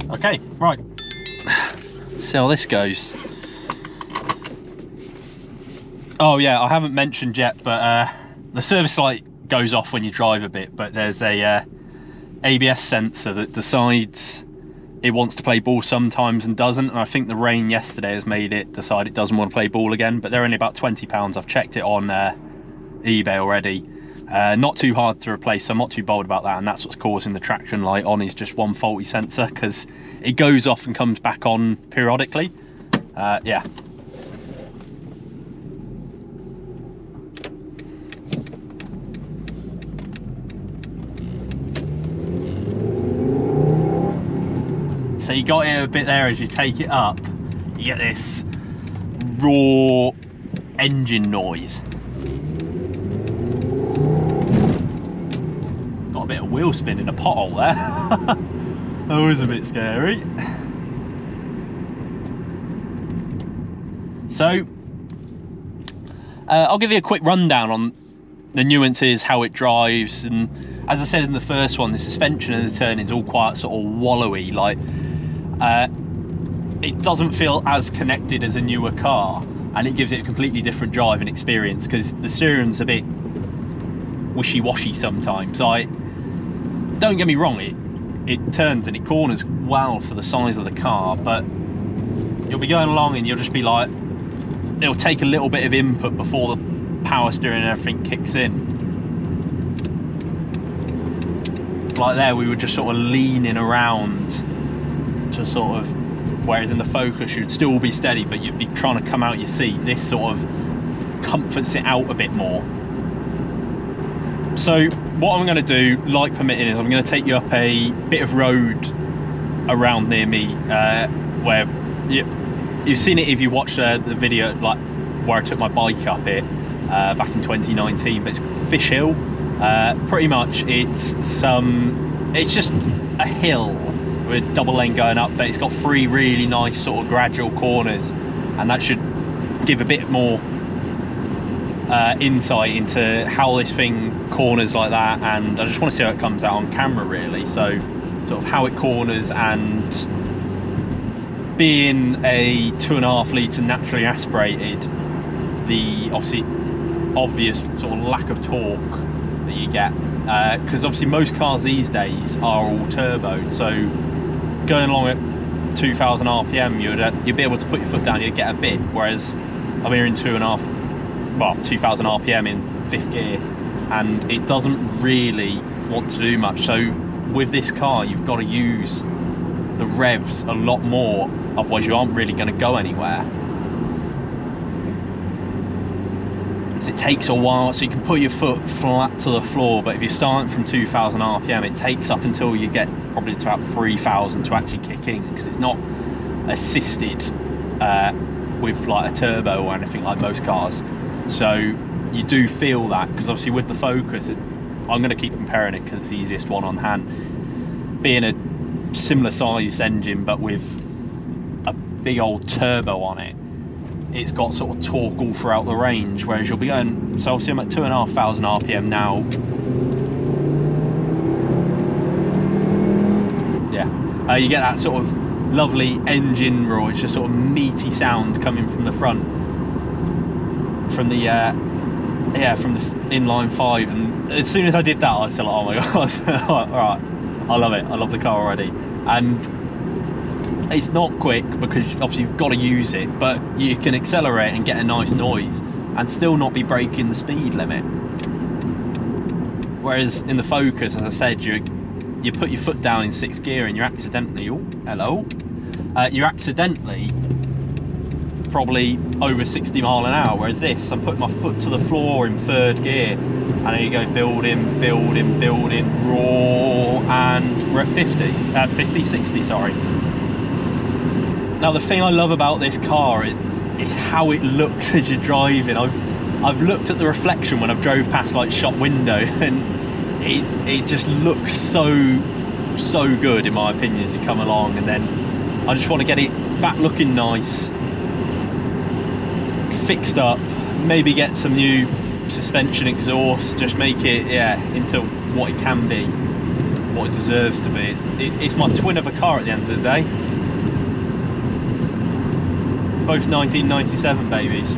Okay, right. See how this goes. Oh yeah, I haven't mentioned yet, but the service light goes off when you drive a bit, but there's a ABS sensor that decides it wants to play ball sometimes and doesn't, and I think the rain yesterday has made it decide it doesn't want to play ball again, but they're only about £20. I've checked it on eBay already. Not too hard to replace, so I'm not too bold about that, and that's what's causing the traction light on, is just one faulty sensor, because it goes off and comes back on periodically. Yeah. So you got it a bit there. As you take it up, you get this raw engine noise. Got a bit of wheel spin in a pothole there. That was a bit scary. So I'll give you a quick rundown on the nuances, how it drives, and as I said in the first one, the suspension and the turning is all quite sort of wallowy, like it doesn't feel as connected as a newer car, and it gives it a completely different driving experience, because the steering's a bit wishy-washy sometimes. Don't get me wrong, it turns and it corners well for the size of the car, but you'll be going along and you'll just be like, it'll take a little bit of input before the power steering and everything kicks in. Like there, we were just sort of leaning around to sort of, whereas in the Focus you'd still be steady, but you'd be trying to come out your seat. This sort of comforts it out a bit more. So what I'm going to do, like permitting, is I'm going to take you up a bit of road around near me, where you've seen it if you watched the video, like where I took my bike up it back in 2019, but it's Fish Hill. Pretty much it's just a hill with double lane going up, but it's got 3 really nice sort of gradual corners, and that should give a bit more insight into how this thing corners like that. And I just want to see how it comes out on camera, really. So sort of how it corners, and being a 2.5 litre naturally aspirated, the obvious sort of lack of torque that you get, because obviously most cars these days are all turboed, so going along at 2000 RPM you'd be able to put your foot down, you'd get a bit, whereas I'm here in 2000 RPM in 5th gear, and it doesn't really want to do much. So with this car you've got to use the revs a lot more, otherwise you aren't really going to go anywhere. It takes a while, so you can put your foot flat to the floor, but if you're starting from 2000 RPM it takes up until you get probably to about 3000 to actually kick in, because it's not assisted with like a turbo or anything like most cars. So you do feel that, because obviously with the Focus, I'm going to keep comparing it because it's the easiest one on hand, being a similar sized engine but with a big old turbo on it, it's got sort of torque all throughout the range, whereas you'll be going, so obviously I'm at 2500 RPM now. Yeah, you get that sort of lovely engine roar. It's just sort of meaty sound coming from the front, from the from the Inline 5, and as soon as I did that I was still like, oh my god. Alright, I love it, I love the car already. And it's not quick because obviously you've got to use it, but you can accelerate and get a nice noise and still not be breaking the speed limit. Whereas in the Focus, as I said, you put your foot down in 6th gear and you're accidentally, you're accidentally probably over 60 mile an hour, whereas this, I'm putting my foot to the floor in 3rd gear, and then you go building, building, building, raw, and we're at 60, sorry. Now the thing I love about this car is how it looks as you're driving. I've looked at the reflection when I've drove past like shop windows, and it just looks so good in my opinion as you come along. And then I just want to get it back looking nice, fixed up, maybe get some new suspension exhaust, just make it into what it can be, what it deserves to be. It's my twin of a car at the end of the day. Both 1997 babies.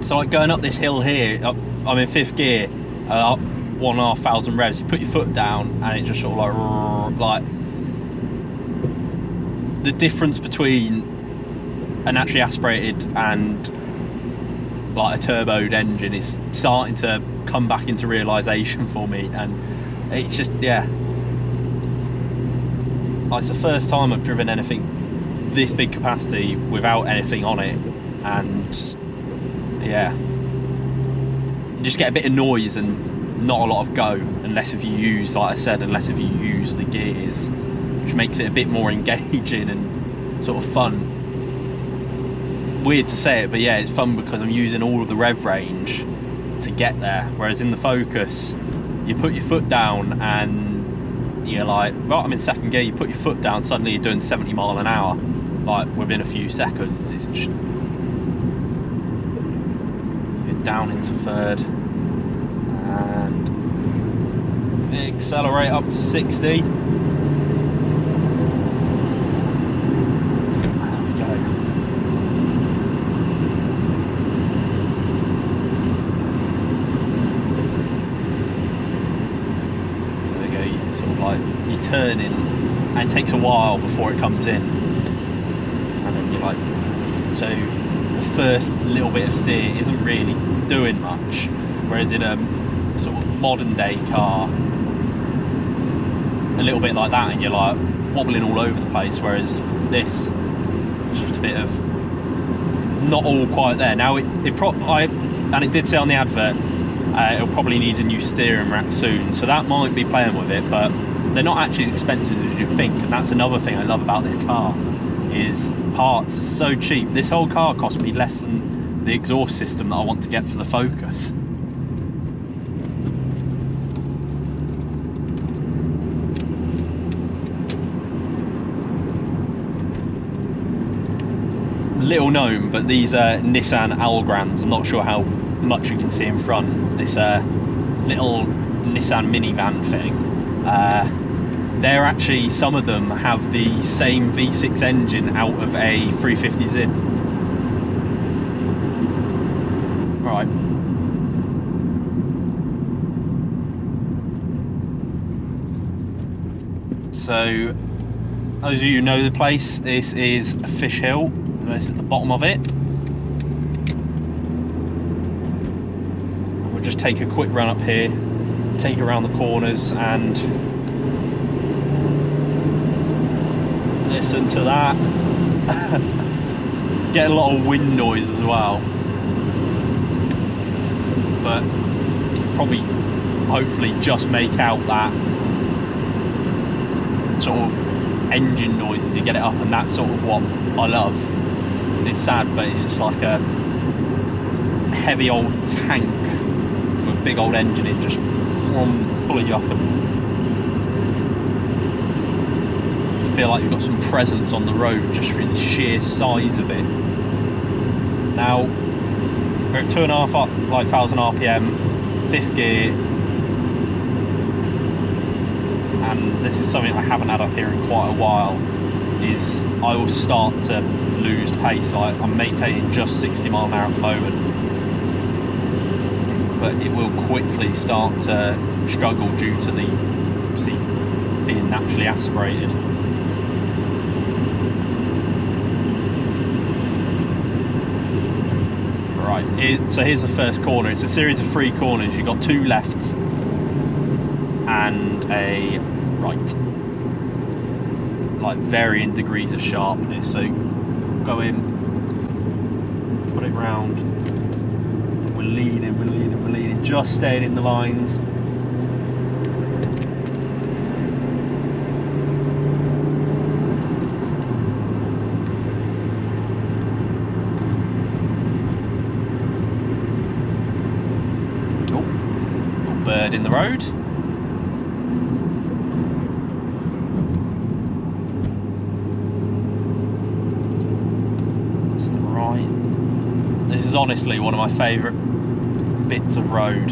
So like going up this hill here, I'm in 5th gear, up 1,500 revs, you put your foot down and it just sort of like the difference between a naturally aspirated and like a turboed engine is starting to come back into realisation for me, and it's just, yeah, it's the first time I've driven anything this big capacity without anything on it, and yeah, you just get a bit of noise and not a lot of go, unless if you use, like I said, unless if you use the gears, which makes it a bit more engaging and sort of fun. Weird to say it, but yeah, it's fun because I'm using all of the rev range to get there, whereas in the Focus you put your foot down and you're like, right, I'm in 2nd gear, you put your foot down, suddenly you're doing 70 mile an hour like within a few seconds. It's just down into 3rd and accelerate up to 60. There we go. There we go. You sort of like, you're turning and it takes a while before it comes in, and then you're like, so the first little bit of steer isn't really doing much, whereas in a sort of modern day car, a little bit like that and you're like wobbling all over the place, whereas this is just a bit of not all quite there. Now and it did say on the advert it'll probably need a new steering rack soon, so that might be playing with it, but they're not actually as expensive as you think, and that's another thing I love about this car, is parts are so cheap. This whole car cost me less than the exhaust system that I want to get for the Focus. Little known, but these Nissan Algrands, I'm not sure how much you can see in front, this little Nissan minivan thing, they're actually, some of them have the same V6 engine out of a 350 Zin. Right. So, those of you who know the place, this is Fish Hill. This is the bottom of it. We'll just take a quick run up here, take it around the corners and listen to that. Get a lot of wind noise as well, but you can probably hopefully just make out that sort of engine noise as you get it up, and that's sort of what I love. It's sad, but it's just like a heavy old tank with a big old engine in, just pulling you up, and you feel like you've got some presence on the road just through the sheer size of it. Now we're at 2,500 RPM, 5th gear, and this is something I haven't had up here in quite a while, is I will start to lose pace. Like, I'm maintaining just 60 mile an hour at the moment, but it will quickly start to struggle due to the, obviously, being naturally aspirated. Right, so here's the first corner. It's a series of 3 corners. You've got 2 lefts and a right, like varying degrees of sharpness. So go in, put it round, we're leaning, just staying in the lines. third in the road. That's the right. This is honestly one of my favourite bits of road.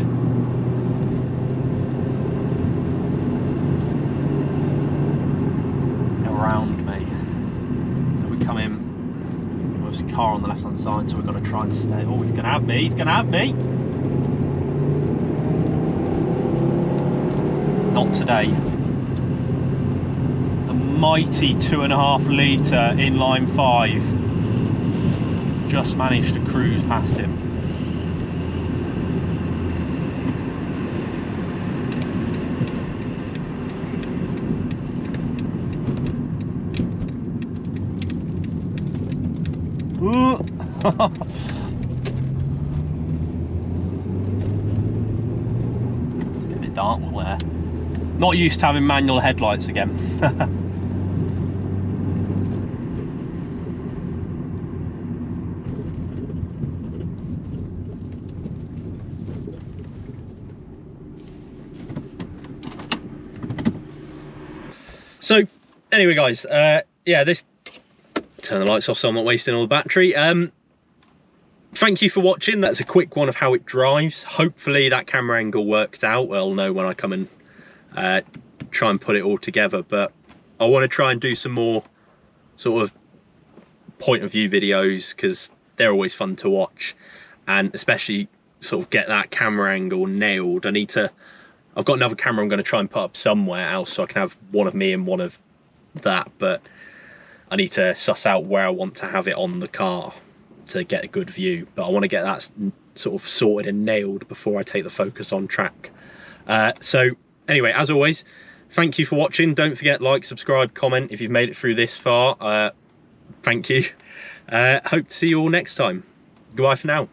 Around me. So we come in. There's a car on the left hand side, so we're going to try and stay. Oh, he's going to have me. He's going to have me. Not today. A mighty 2.5 litre inline 5. Just managed to cruise past him. It's getting a bit dark there. Not used to having manual headlights again. So anyway guys, yeah, this, turn the lights off so I'm not wasting all the battery. Thank you for watching. That's a quick one of how it drives. Hopefully that camera angle worked out. I'll know when I come and try and put it all together, but I want to try and do some more sort of point of view videos because they're always fun to watch, and especially sort of get that camera angle nailed. I've got another camera I'm going to try and put up somewhere else so I can have one of me and one of that, but I need to suss out where I want to have it on the car to get a good view. But I want to get that sort of sorted and nailed before I take the Focus on track. So anyway, as always, thank you for watching. Don't forget, like, subscribe, comment if you've made it through this far. Thank you. Hope to see you all next time. Goodbye for now.